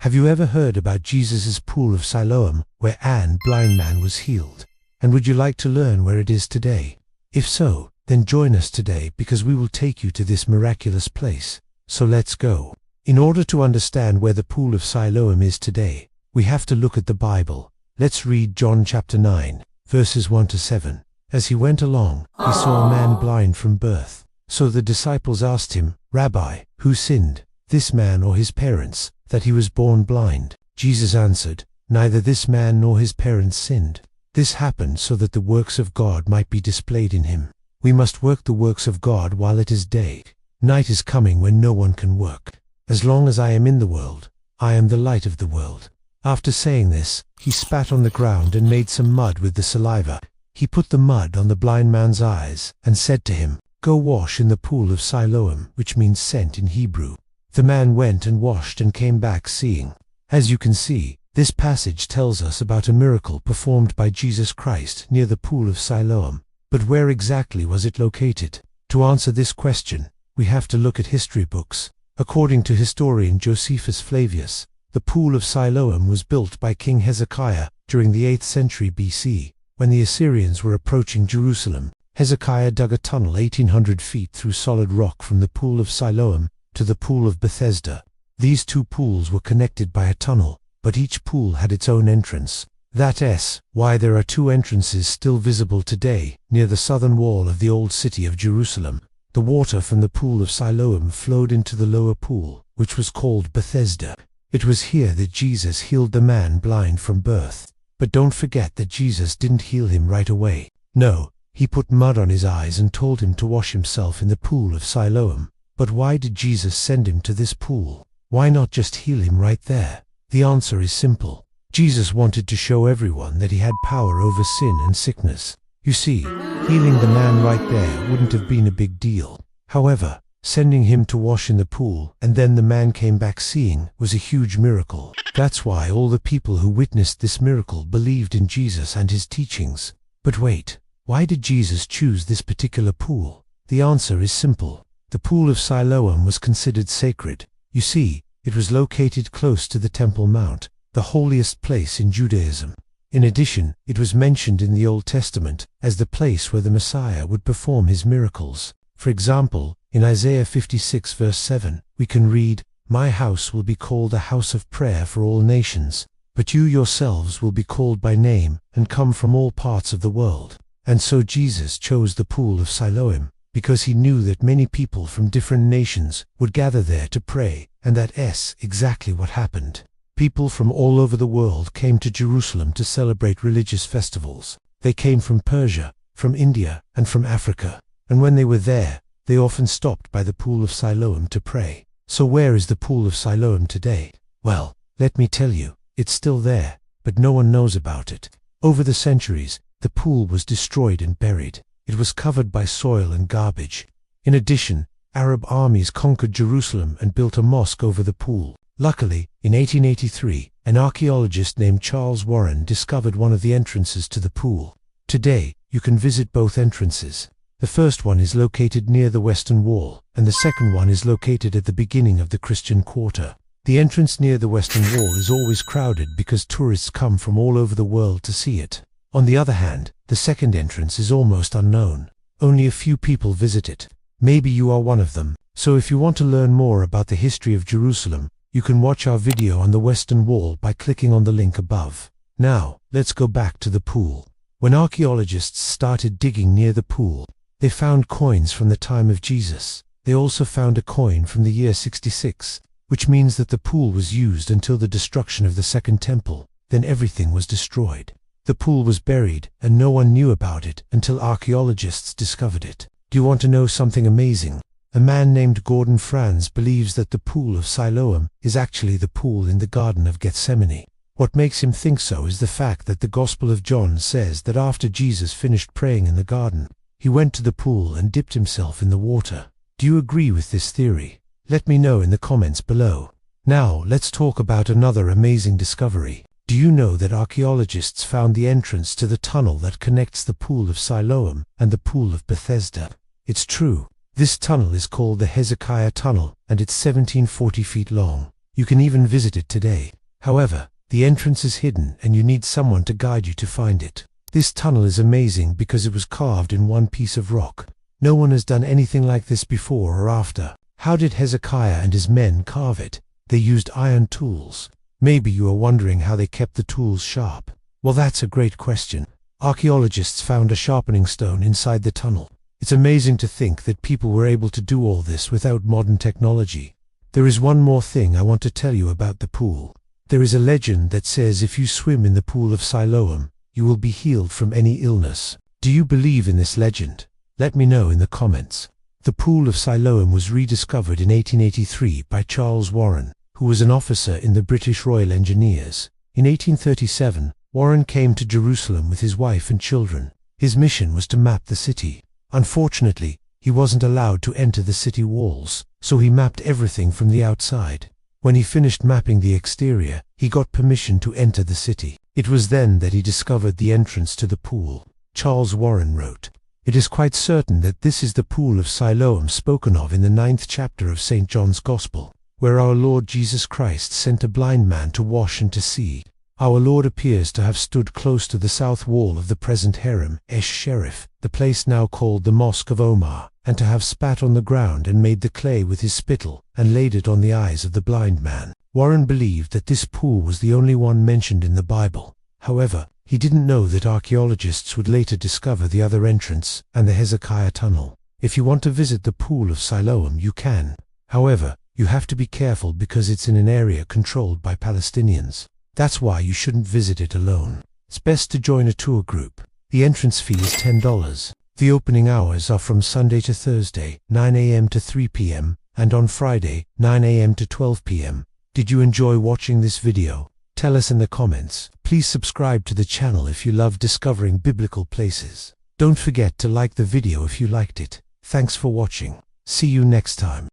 Have you ever heard about Jesus' Pool of Siloam, where Anne, blind man, was healed? And would you like to learn where it is today? If so, then join us today because we will take you to this miraculous place. So let's go. In order to understand where the Pool of Siloam is today, we have to look at the Bible. Let's read John chapter 9, verses 1 to 7. As he went along, he saw a man blind from birth. So the disciples asked him, "Rabbi, who sinned, this man or his parents, that he was born blind?" Jesus answered, "Neither this man nor his parents sinned. This happened so that the works of God might be displayed in him. We must work the works of God while it is day. Night is coming when no one can work. As long as I am in the world, I am the light of the world." After saying this, he spat on the ground and made some mud with the saliva. He put the mud on the blind man's eyes and said to him, "Go wash in the Pool of Siloam," which means sent in Hebrew. The man went and washed and came back seeing. As you can see, this passage tells us about a miracle performed by Jesus Christ near the Pool of Siloam. But where exactly was it located? To answer this question, we have to look at history books. According to historian Josephus Flavius, the Pool of Siloam was built by King Hezekiah during the 8th century BC. When the Assyrians were approaching Jerusalem, Hezekiah dug a tunnel 1,800 feet through solid rock from the Pool of Siloam to the Pool of Bethesda. These two pools were connected by a tunnel, but each pool had its own entrance. That's why there are two entrances still visible today near the southern wall of the old city of Jerusalem. The water from the Pool of Siloam flowed into the lower pool, which was called Bethesda. It was here that Jesus healed the man blind from birth. But don't forget that Jesus didn't heal him right away. No, he put mud on his eyes and told him to wash himself in the Pool of Siloam. But why did Jesus send him to this pool? Why not just heal him right there? The answer is simple. Jesus wanted to show everyone that he had power over sin and sickness. You see, healing the man right there wouldn't have been a big deal. However, sending him to wash in the pool and then the man came back seeing was a huge miracle. That's why all the people who witnessed this miracle believed in Jesus and his teachings. But wait, why did Jesus choose this particular pool? The answer is simple. The Pool of Siloam was considered sacred. You see, it was located close to the Temple Mount, the holiest place in Judaism. In addition, it was mentioned in the Old Testament as the place where the Messiah would perform his miracles. For example, in Isaiah 56 verse 7, we can read, "My house will be called a house of prayer for all nations, but you yourselves will be called by name and come from all parts of the world." And so Jesus chose the Pool of Siloam, because he knew that many people from different nations would gather there to pray, and that's exactly what happened. People from all over the world came to Jerusalem to celebrate religious festivals. They came from Persia, from India, and from Africa. And when they were there, they often stopped by the Pool of Siloam to pray. So where is the Pool of Siloam today? Well, let me tell you, it's still there, but no one knows about it. Over the centuries, the pool was destroyed and buried. It was covered by soil and garbage. In addition, Arab armies conquered Jerusalem and built a mosque over the pool. Luckily, in 1883, an archaeologist named Charles Warren discovered one of the entrances to the pool. Today, you can visit both entrances. The first one is located near the western wall, and the second one is located at the beginning of the Christian quarter. The entrance near the western wall is always crowded because tourists come from all over the world to see it. On the other hand, the second entrance is almost unknown. Only a few people visit it. Maybe you are one of them. So if you want to learn more about the history of Jerusalem, you can watch our video on the western wall by clicking on the link above. Now, let's go back to the pool. When archaeologists started digging near the pool, they found coins from the time of Jesus. They also found a coin from the year 66, which means that the pool was used until the destruction of the Second Temple. Then everything was destroyed. The pool was buried, and no one knew about it until archaeologists discovered it. Do you want to know something amazing? A man named Gordon Franz believes that the Pool of Siloam is actually the pool in the Garden of Gethsemane. What makes him think so is the fact that the Gospel of John says that after Jesus finished praying in the garden, he went to the pool and dipped himself in the water. Do you agree with this theory? Let me know in the comments below. Now, let's talk about another amazing discovery. Do you know that archaeologists found the entrance to the tunnel that connects the Pool of Siloam and the Pool of Bethesda? It's true. This tunnel is called the Hezekiah Tunnel, and it's 1740 feet long. You can even visit it today. However, the entrance is hidden and you need someone to guide you to find it. This tunnel is amazing because it was carved in one piece of rock. No one has done anything like this before or after. How did Hezekiah and his men carve it? They used iron tools. Maybe you are wondering how they kept the tools sharp. Well, that's a great question. Archaeologists found a sharpening stone inside the tunnel. It's amazing to think that people were able to do all this without modern technology. There is one more thing I want to tell you about the pool. There is a legend that says if you swim in the Pool of Siloam, you will be healed from any illness. Do you believe in this legend? Let me know in the comments. The Pool of Siloam was rediscovered in 1883 by Charles Warren, who was an officer in the British Royal Engineers. In 1837, Warren came to Jerusalem with his wife and children. His mission was to map the city. Unfortunately, he wasn't allowed to enter the city walls, so he mapped everything from the outside. When he finished mapping the exterior, he got permission to enter the city. It was then that he discovered the entrance to the pool. Charles Warren wrote, "It is quite certain that this is the Pool of Siloam spoken of in the 9th chapter of St. John's Gospel, where our Lord Jesus Christ sent a blind man to wash and to see. Our Lord appears to have stood close to the south wall of the present Harem Esh-Sherif, the place now called the Mosque of Omar, and to have spat on the ground and made the clay with his spittle, and laid it on the eyes of the blind man." Warren believed that this pool was the only one mentioned in the Bible. However, he didn't know that archaeologists would later discover the other entrance and the Hezekiah tunnel. If you want to visit the Pool of Siloam, you can. However, you have to be careful because it's in an area controlled by Palestinians. That's why you shouldn't visit it alone. It's best to join a tour group. The entrance fee is $10. The opening hours are from Sunday to Thursday, 9 a.m. to 3 p.m., and on Friday, 9 a.m. to 12 p.m. Did you enjoy watching this video? Tell us in the comments. Please subscribe to the channel if you love discovering biblical places. Don't forget to like the video if you liked it. Thanks for watching. See you next time.